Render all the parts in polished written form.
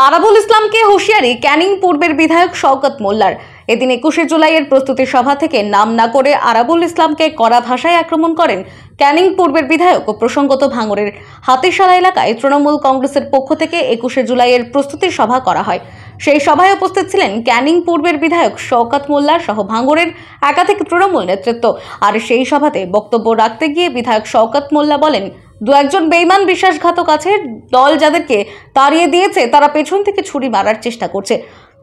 আরাবুল ইসলামকে হুঁশিয়ারি ক্যানিং পূর্বের বিধায়ক শওকত মোল্লার। এদিন 21 জুলাইয়ের প্রস্তুতি সভা থেকে নাম না করে আরাবুল ইসলামকে কড়া ভাষায় আক্রমণ করেন ক্যানিং পূর্বের বিধায়ক ও প্রসঙ্গত ভাঙড়ের হাতিশালা এলাকায় তৃণমূল কংগ্রেসের পক্ষ থেকে 21 জুলাইয়ের প্রস্তুতি সভা করা হয়। সেই সভায় উপস্থিত ছিলেন ক্যানিং পূর্বের বিধায়ক শওকত মোল্লা সহ ভাঙড়ের একাধিক তৃণমূল নেতৃত্ব। আর সেই সভাতে বক্তব্য রাখতে গিয়ে বিধায়ক শওকত মোল্লা বলেন, দু একজন বেঈমান বিশ্বাসঘাতক আছে, দল যাদেরকে তাড়িয়ে দিয়েছে তারা পেছন থেকে ছুরি মারার চেষ্টা করছে।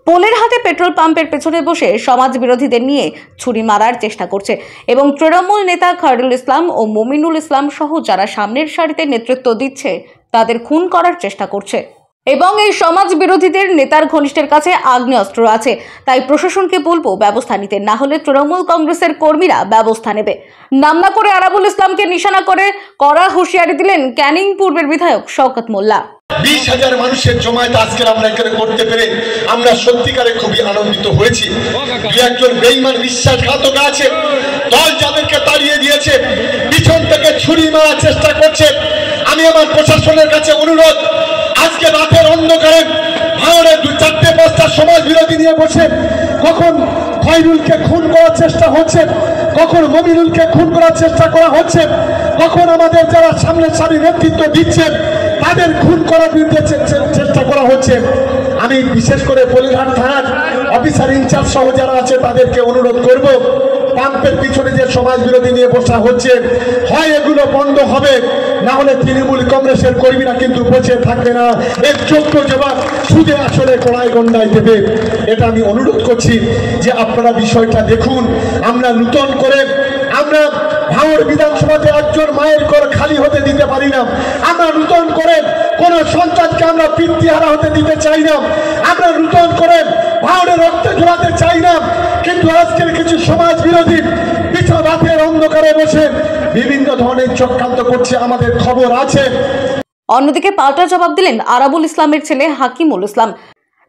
পোলের হাতে পেট্রোল পাম্পের পেছনে বসে সমাজ বিরোধীদের নিয়ে ছুরি মারার চেষ্টা করছে এবং তৃণমূল নেতা খায়রুল ইসলাম ও মমিনুল ইসলাম সহ যারা সামনের সারিতে নেতৃত্ব দিচ্ছে তাদের খুন করার চেষ্টা করছে এবং এই সমাজ বিরোধীদের নেতার ঘনিষ্ঠের কাছে আগ্নেয়াস্ত্র আছে। তাই প্রশাসনকে বলবো ব্যবস্থা নিতে, না হলে তৃণমূল কংগ্রেসের কর্মীরা ব্যবস্থা নেবে। নাম না করে আরাবুল ইসলামকে নিশানা করে কড়া হুঁশিয়ারি দিলেন ক্যানিং পূর্বের বিধায়ক শওকত মোল্লা। 20,000 মানুষের জমায়েত আজকে আমরা এখানে করতে পেরে আমরা সত্যিকারে খুবই আনন্দিত হয়েছি। দু একজন বেঈমান বিশ্বাসঘাতক আছে, দল যাদেরকে তাড়িয়ে দিয়েছে পিছন থেকে ছুরি মারার চেষ্টা করছে। আমি আমার প্রশাসনের কাছে অনুরোধ, আজকে রাতের অন্ধকারে ভাঙড়ে 2-4-5টা সমাজ বিরোধী নিয়ে বসে কখন খায়রুলকে খুন করার চেষ্টা হচ্ছে, কখন মমিনুলকে খুন করার চেষ্টা করা হচ্ছে, কখন আমাদের যারা সামনের সারি নেতৃত্ব দিচ্ছে তাদের খুন করার বিরুদ্ধে চেষ্টা করা হচ্ছে। আমি বিশেষ করে পলিরহাট থানার অফিসার ইনচার্জ সহ যারা আছে তাদেরকে অনুরোধ করব, পাম্পের পিছনে যে সমাজ বিরোধী নিয়ে বসা হচ্ছে হয় এগুলো বন্ধ হবে, না হলে তৃণমূল কংগ্রেসের কর্মীরা কিন্তু বসে থাকবে না, এর যোগ্য জবাব সুদে আসলে কড়াই গন্ডায় দেবে। এটা আমি অনুরোধ করছি যে আপনারা বিষয়টা দেখুন। আমরা নূতন করে আমরা ভাঙড় বিধানসভাতে একজন মায়ের ঘর খালি হতে দিতে পারি না। আমরা নূতন করে কোন সন্তানকে আমরা পিতৃহারা হতে দিতে চাই না। আমরা নূতন করে ভাঙড়ে রক্ত ঝরাতে চাই না। কিন্তু আজকের কিছু সমাজ বিরোধী পিছন রাতের অন্ধকারে বসে বিভিন্ন ধরনের চক্রান্ত করছে, আমাদের খবর আছে। অন্যদিকে পাল্টা জবাব দিলেন আরাবুল ইসলামের ছেলে হাকিমুল ইসলাম।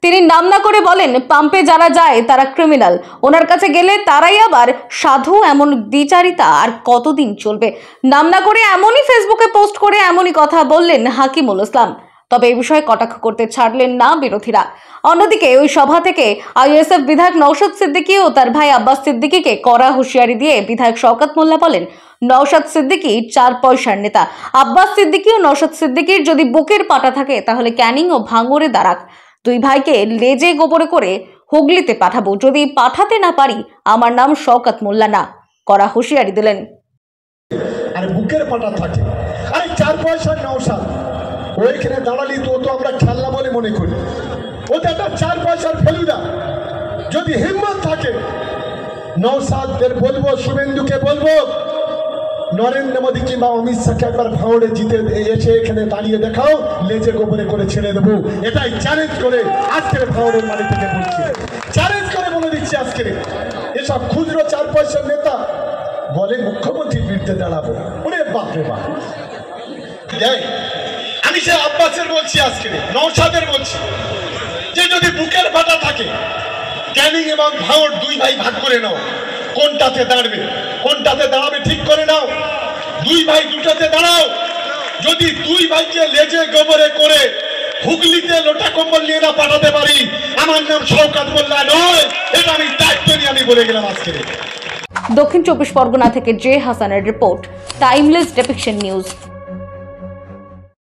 তিনি নাম না করে বলেন, পাম্পে যারা যায় তারা ক্রিমিনাল, ওনার কাছে গেলে তারাই আবার সাধু। এমন দ্বিচারিতা আর কতদিন চলবে? নাম না করে এমনই ফেসবুকে পোস্ট করে এমনই কথা বললেন হাকিমুল ইসলাম। তবে এই বিষয়ে কটাক্ষ করতে ছাড়লেন না বিরোধীরা। অন্যদিকে ওই সভা থেকে আইএসএফ বিধায়ক নওশাদ সিদ্দিকী ও তার ভাই আব্বাস সিদ্দিকীকে কড়া হুঁশিয়ারি দিয়ে বিধায়ক শওকত মোল্লা বলেন, নওশাদ সিদ্দিকী 4 পয়সার নেতা। আব্বাস সিদ্দিকী ও নওশাদ সিদ্দিকীর যদি বুকের পাটা থাকে তাহলে ক্যানিং ও ভাঙড়ে দাঁড়াক। দুই ভাইকে লেজে গোবরে করে হুগলিতে পাঠাবো, যদি পাঠাতে না পারি আমার নাম শওকত মোল্লা না। কড়া হুঁশিয়ারি দিলেন। আর বুকের পাটা থাকে, আরে 4 পয়সার নওশাদ ওইখানে দাঁড়ালি তো আমরা খেলনা বলে মনে করি, ওটা একটা 4 পয়সার ফেলুদা। যদি হিম্মত থাকে নওশাদদের বলবো, শুভেন্দুকে বলবো, নরেন্দ্র মোদী কিংবা অমিত শাহকে একবার ভাঙড়ে জিতে এসে এখানে দাঁড়িয়ে দেখাও, লেজে গোবরে করে ছেড়ে দেবো। এটাই চ্যালেঞ্জ করে আজকের ভাঙড়ের বাড়ি থেকে বলছি, চ্যালেঞ্জ করে বলে দিচ্ছি। আজকের এসব খুচরো 4 পয়সার নেতা বলে মুখ্যমন্ত্রীর বিরুদ্ধে দাঁড়াবো, ওরে বাপরে বাপ। আমি সে আব্বাসের বলছি, আজকে নওশাদের বলছি যে যদি বুকের পাটা থাকে ক্যানিং এবং ভাঙড় 2 ভাই ভাগ করে নাও, কোনটাতে দাঁড়াবে কোনটাতে দাঁড়াবে ঠিক করে নাও। 2 ভাই দুটাতে দাঁড়াও। যদি 2 ভাইকে লেজে গোবরে করে হুগলিতে লোটা কম্বল নিয়ে না পাঠাতে পারি আমার নাম শওকত মোল্লা নয়। এটা আমি দায়িত্ব নিয়ে আমি বলে গেলাম আজকে। দক্ষিণ 24 পরগনা থেকে জে হাসানের রিপোর্ট, টাইমলেস ডেপিকশন নিউজ।